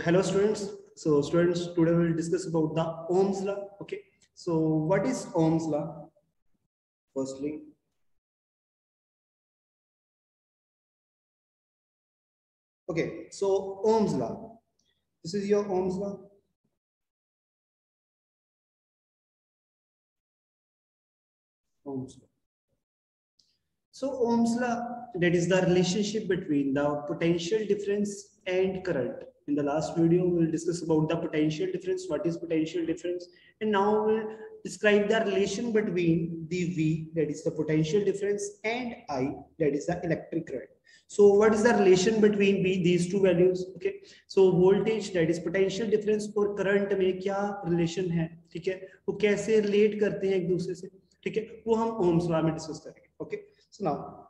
hello students. So students, today we will discuss about the Ohm's law. Okay. So what is Ohm's law? Firstly, okay. So Ohm's law. This is your Ohm's law. Ohm's law. So Ohm's law, that is the relationship between the potential difference and current. In the last video, we will discuss about the potential difference. What is potential difference? And now we'll describe the relation between the V, that is the potential difference, and I, that is the electric current. So what is the relation between these two values? Okay. So voltage, that is potential difference, और current में क्या relation है? ठीक है? वो कैसे relate करते हैं एक दूसरे से? ठीक है? वो हम Ohm's law में discuss करेंगे. Okay. So now,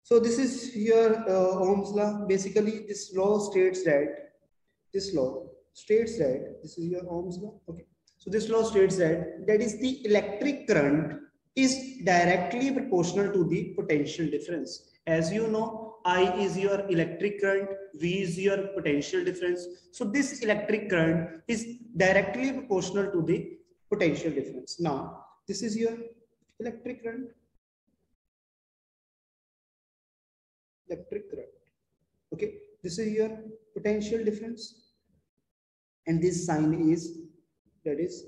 so this is your Ohm's law. Basically, this law states that this is your Ohm's law. Okay. So this law states that is the electric current is directly proportional to the potential difference. As you know, I is your electric current, V is your potential difference. So this electric current is directly proportional to the potential difference. Now, this is your electric current. Okay, this is your potential difference, and this sign is that is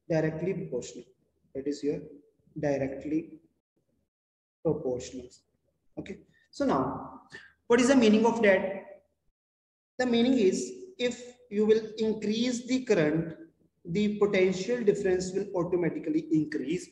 directly proportional. That is your directly proportional. Okay, so now what is the meaning of that? The meaning is if you will increase the current, the potential difference will automatically increase,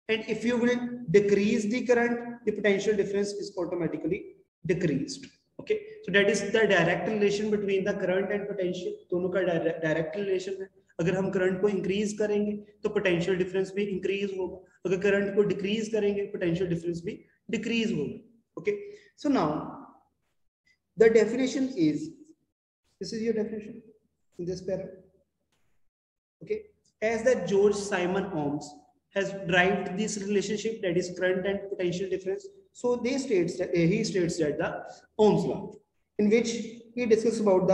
and if you will decrease the current, the potential difference is automatically decreased. Okay, so that is the direct relation between the current and potential. दोनों का direct relation है. अगर हम current को increase करेंगे तो potential difference भी increase होगा. अगर current को decrease करेंगे potential difference भी decrease होगा. Okay, so now the definition is, this is your definition in this paragraph. Okay, as the George Simon Ohms has derived this relationship, that is current and potential difference. So he states that the Ohm's law, in which he discusses about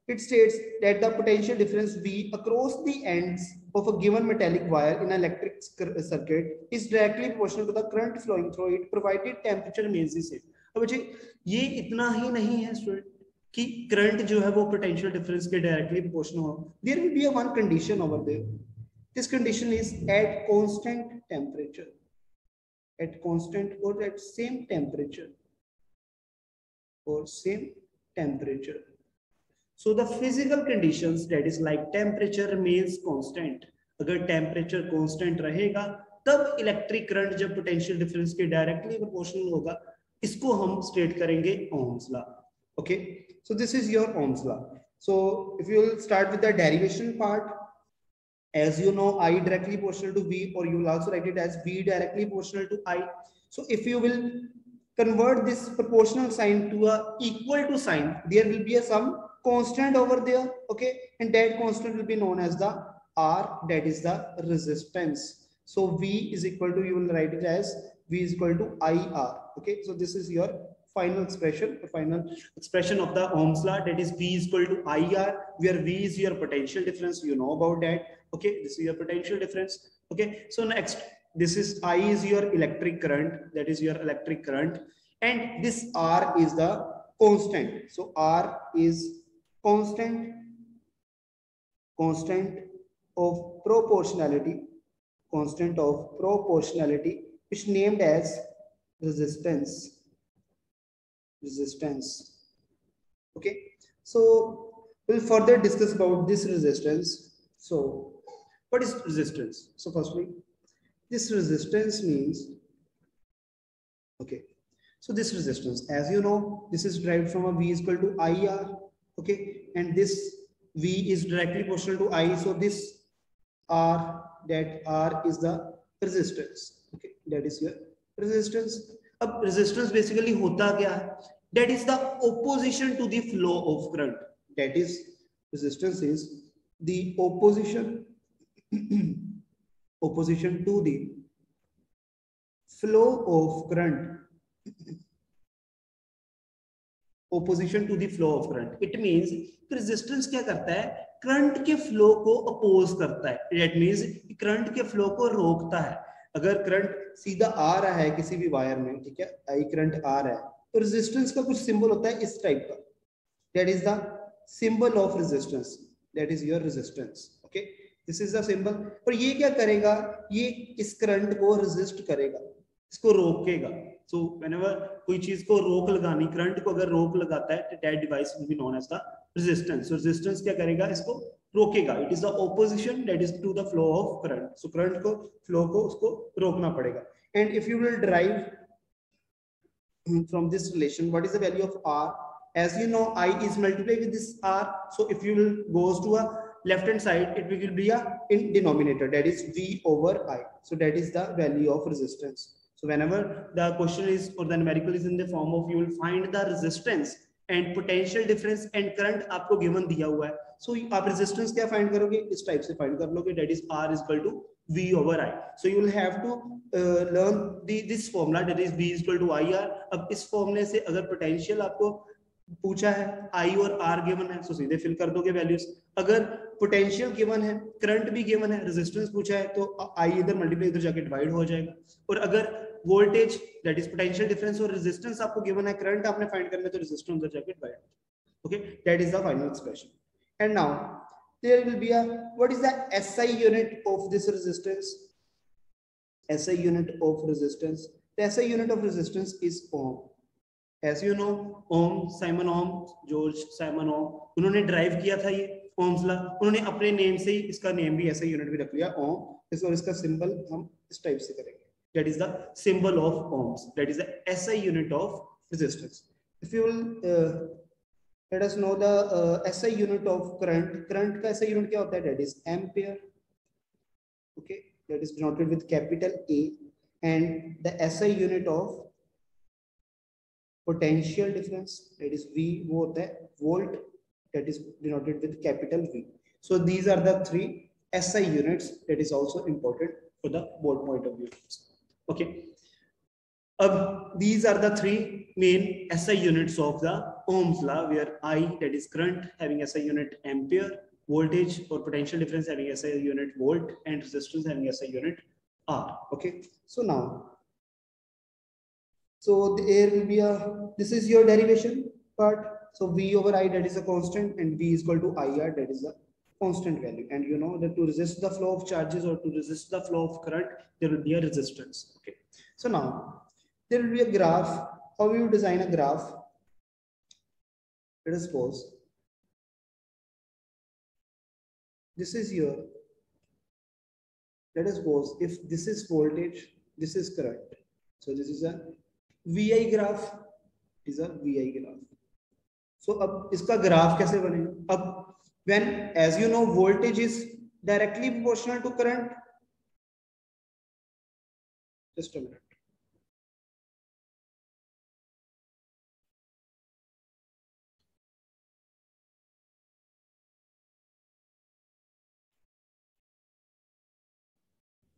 it states that the potential difference V across the ends of a given metallic wire in an electric circuit is directly proportional to the current flowing through it, provided temperature remains the same. अब बच्चे ये इतना ही नहीं है student कि current जो है वो पोटेंशियल डिफरेंस के डायरेक्टली प्रोपोर्शनल हो. There will be a one condition over there. This condition is at constant temperature, at constant or at same temperature, So the physical conditions, that is like temperature remains constant. अगर temperature constant रहेगा तब electric current जब potential difference के directly proportional होगा, इसको हम state करेंगे Ohm's law. Okay, so this is your Ohm's law. So if you will start with the derivation part, as you know, I directly proportional to V, or you will also write it as V directly proportional to I. So if you will convert this proportional sign to a equal to sign, there will be some constant over there. Okay, and that constant will be known as the R, that is the resistance. So V is equal to, you will write it as V is equal to IR. Okay, so this is your final expression of the Ohm's law, that is V is equal to IR, where V is your potential difference. You know about that. Okay, this is your potential difference. Okay, so next, this is I is your electric current, that is your electric current, and this R is the constant. So R is constant of proportionality, which named as resistance. Okay, so we'll further discuss about this resistance. So what is resistance? So firstly, this resistance means, okay, so this resistance, as you know, this is derived from a V is equal to IR. Okay, and this V is directly proportional to I, so this R, that R is the resistance. Okay, that is your resistance. अब resistance basically होता क्या है? That is the opposition to the flow of current. That is, resistance is the opposition to the flow of current. opposition to the flow of current. It means resistance क्या करता है, current के flow को oppose करता है. That means current के flow को रोकता है. अगर करंट सीधा आ रहा है किसी भी वायर में, ठीक है, आई करंट आ रहा है, तो रेजिस्टेंस का कुछ सिंबल होता है इस टाइप का. That is the symbol of resistance. That is your resistance. Okay, this is the symbol. और ये क्या करेगा, ये इस करंट को रेजिस्ट करेगा, इसको रोकेगा. So whenever कोई चीज को रोक लगानी, करंट को अगर रोक लगाता है, that device will be known as the resistance. So resistance क्या करेगा, इसको रोकेगा. It is the opposition that is to the flow of current. So current को, flow को उसको रोकना पड़ेगा. And if you will derive from this relation, what is the value of R? As you know, I is multiplied with this R. So if you will goes to a left hand side, it will be a in denominator, that is V over I. So that is the value of resistance. So whenever the question is or the numerical is in the form of, you will find the resistance and potential difference and current आपको given दिया हुआ है. So आप resistance क्या find करोगे, इस type से find कर लोगे, that is R is equal to V over I. So you will have to learn this formula, that is V is equal to IR. अब इस फॉर्मूले से अगर potential आपको पूछा है, I और R गिवन है, तो सीधे फिल कर दोगे वैल्यूज. अगर पोटेंशियल गिवन है, करंट भी गिवन है, रेजिस्टेंस पूछा है, तो I इधर मल्टीप्लाई इधर जाके डिवाइड हो जाएगा. और अगर voltage that is potential difference और रेजिस्टेंस आपको गिवन है, करंट आपने फाइंड करना है, तो रेजिस्टेंस उधर जाके divide. Okay, that is the final expression. And now there will be a, what is the SI unit of this resistance? SI unit of resistance, the SI unit of resistance is ohm. As you know, Ohm, Simon Ohm, George Simon Ohm, उन्होंने drive किया था ये Ohm's law. उन्होंने अपने name से ही इसका name भी SI unit भी रख लिया, ओम. और इसका सिंबल हम इस टाइप से करेंगे, that is the symbol of ohms, that is the SI unit of resistance. If you will let us know the SI unit of current, current का SI unit क्या होता है, that is ampere. Okay, that is denoted with capital A. And the SI unit of potential difference, that is V, वो होता है volt, that is denoted with capital V. So these are the three SI units that is also important for the board point of view. Okay, these are the three main SI units of the Ohm's law, where I, that is current, having SI unit ampere, voltage or potential difference having SI unit volt, and resistance having SI unit R. Okay, so now, so there will be a, this is your derivation part. So V over I, that is a constant, and V is equal to IR, that is a constant value. And you know that to resist the flow of charges or to resist the flow of current, there will be a resistance. Okay, so now there will be a graph. How will you design a graph? Let us suppose this is your, let us suppose if this is voltage, this is current, so this is a VI graph, is a VI graph. So अब इसका graph कैसे बनेगा? अब when, as you know, voltage is directly proportional to current. Just a minute.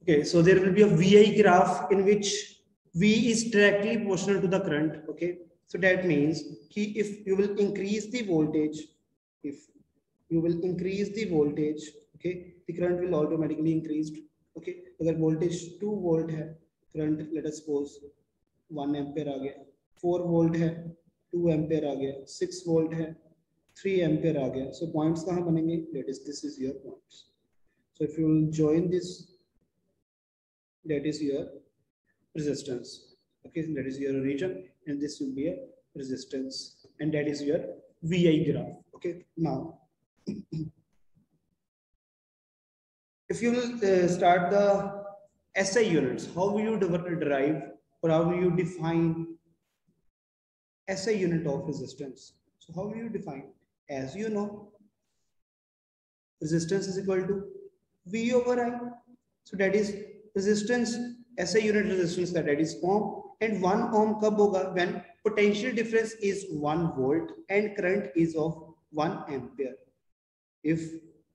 Okay, so there will be a VI graph in which V is directly proportional to the current. Okay, so that means if you will increase the voltage, if you will increase the voltage, okay, the current will automatically increase. Okay, अगर voltage 2 volt है, current let us suppose 1 ampere आ गया, 4 volt है 2 ampere आ गया, 6 volt है 3 ampere आ गया. So points कहाँ बनेंगे? That is, this is your points. So if you will join this, that is your resistance. Okay, that is your region, and this will be a resistance, and that is your VI graph. Okay, now if you will start the SI units, how will you derive or how will you define SI unit of resistance? So how will you define? As you know, resistance is equal to V over I. So that is resistance, SI unit resistance, that is ohm, and 1 ohm कब होगा? When potential difference is 1 volt and current is of 1 ampere. If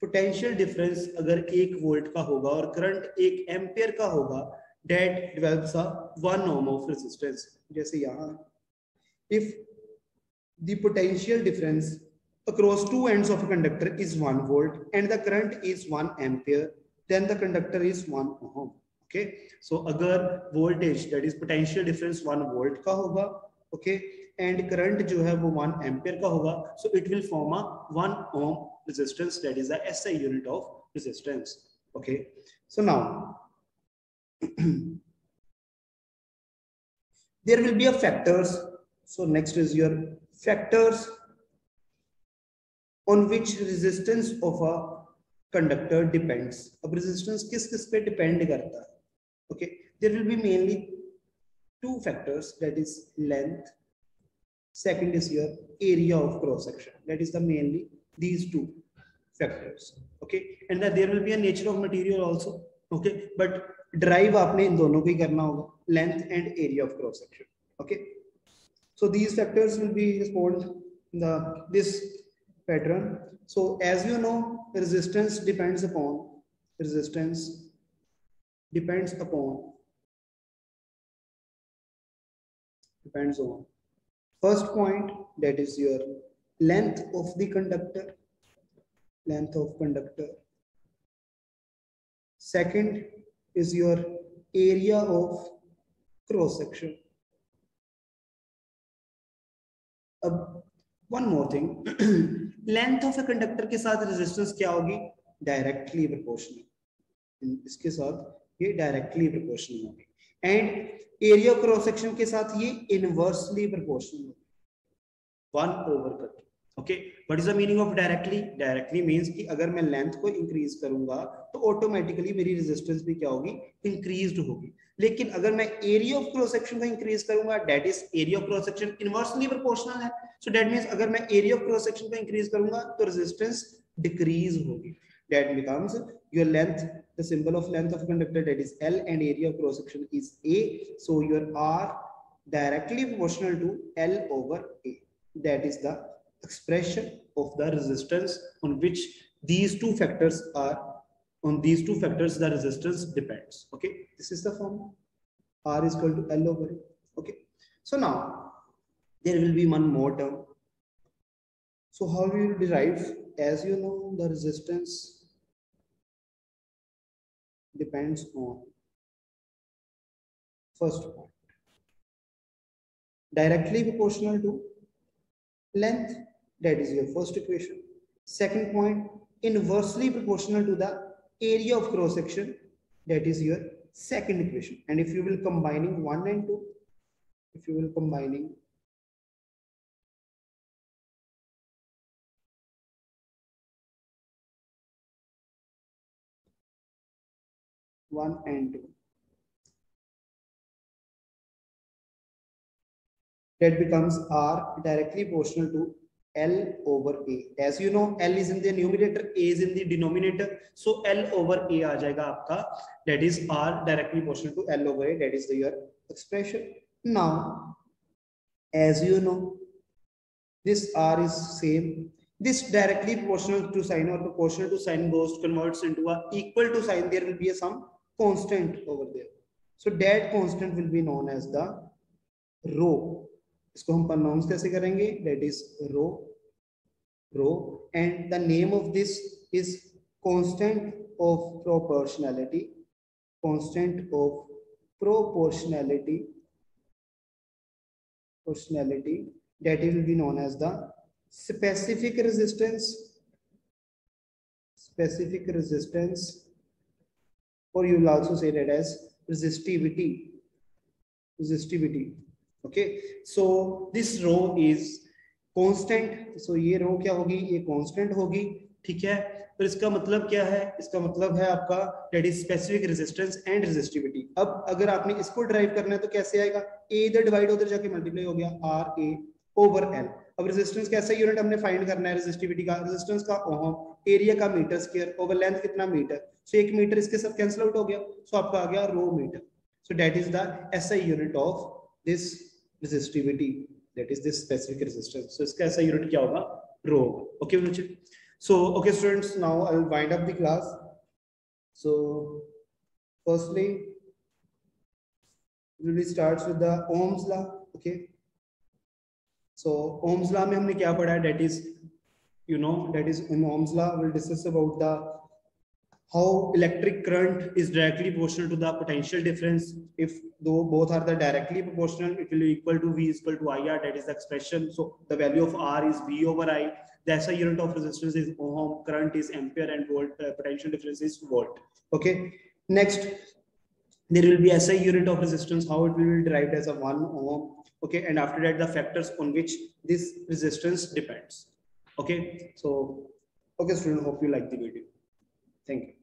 potential difference अगर 1 volt का होगा और current 1 ampere का होगा, that develops a 1 ohm of resistance. जैसे यहाँ, if the potential difference across two ends of a conductor is 1 volt and the current is 1 ampere, then the conductor is 1 ohm. Okay, so agar voltage, that is potential difference 1 volt ka hoga, okay, and current jo hai wo 1 ampere ka hoga, so it will form a 1 ohm resistance, that is the SI unit of resistance. Okay, so now there will be a factors. So next is your factors on which resistance of a conductor depends. अब resistance किस किस पे depend करता है? Okay, there will be mainly two factors, that is length. Second is your area of cross section. That is the mainly these two factors. Okay, and that there will be a nature of material also. Okay, but derive आपने इन दोनों को ही करना होगा, length and area of cross section. Okay, so these factors will be respond in the this pattern. So as you know, resistance depends upon on first point, that is your length of the conductor, second is your area of cross section. अब one more thing, length of a conductor के साथ resistance क्या होगी? Directly proportional. इसके साथ ये directly proportional होगी, and area of cross section के साथ ये inversely proportional होगी, 1 over cut. Okay, what is the meaning of directly? Directly means कि अगर मैं length को increase करूंगा तो automatically मेरी resistance भी क्या होगी? Increased होगी. लेकिन अगर मैं area of cross section को increase करूंगा, that is area of cross section inversely proportional है, so that means अगर मैं area of cross section को increase करूंगा तो resistance decrease होगी. That becomes your length, the symbol of length of conductor, that is L, and area of cross section is A, so your R directly proportional to L over A. That is the expression of the resistance on which these two factors are, on these two factors the resistance depends. Okay, this is the form, R is equal to L over A. Okay, so now there will be one more term. So how we will derive? As you know, the resistance depends on first point, directly proportional to length, that is your first equation. Second point, inversely proportional to the area of cross section, that is your second equation. And if you will combining 1 and 2, if you will combining 1 and 2, that becomes R directly proportional to L over A. As you know, L is in the numerator, A is in the denominator, so L over A आ जाएगा आपका, that is R directly proportional to L over A, that is your expression. Now, as you know, this R is same. This directly proportional to sign or proportional to sign goes converts into a equal to sign. There will be a some constant over there. So that constant will be known as the rho. इसको हम pronounce कैसे करेंगे? That is rho, and the name of this is constant of proportionality. That will be known as the specific resistance, or you will also say that as resistivity. Okay, so this rho is constant, so ये rho क्या होगी? ये constant होगी, ठीक है. तो इसका मतलब क्या है? इसका मतलब है आपका that is specific resistance and resistivity. अब अगर आपने इसको ड्राइव करना है तो कैसे आएगा? A इधर डिवाइड उधर जाके मल्टीप्लाई हो गया, RA over L. अब रेजिस्टेंस कैसा यूनिट हमने फाइंड करना है? रेजिस्टिविटी का, रेजिस्टेंस का ओम, एरिया का मीटर स्क्वायर, ओवर लेंथ कितना मीटर, सो 1 मीटर इसके साथ कैंसिल आउट हो गया, सो आपका आ गया rho metre. So that is the SI unit of this resistivity, that is this specific resistance. So इसका SI यूनिट क्या होगा? रो. ओके बच्चे, so okay students, now I will wind up the class. So firstly we will start with the Ohm's law. Okay, So Ohm's law में हमने क्या पढ़ा? That is, you know, that is in Ohm's law we'll discuss about the how electric current is directly proportional to the potential difference. If though both are the directly proportional, it will be equal to V is equal to IR. That is the expression. So the value of R is V over I. The SI unit of resistance is ohm, current is ampere, and volt, potential difference is volt. Okay. Next, there will be SI unit of resistance, how it will be derived as a 1 ohm. Okay, and after that the factors on which this resistance depends. Okay, so okay student, hope you like the video. Thank you.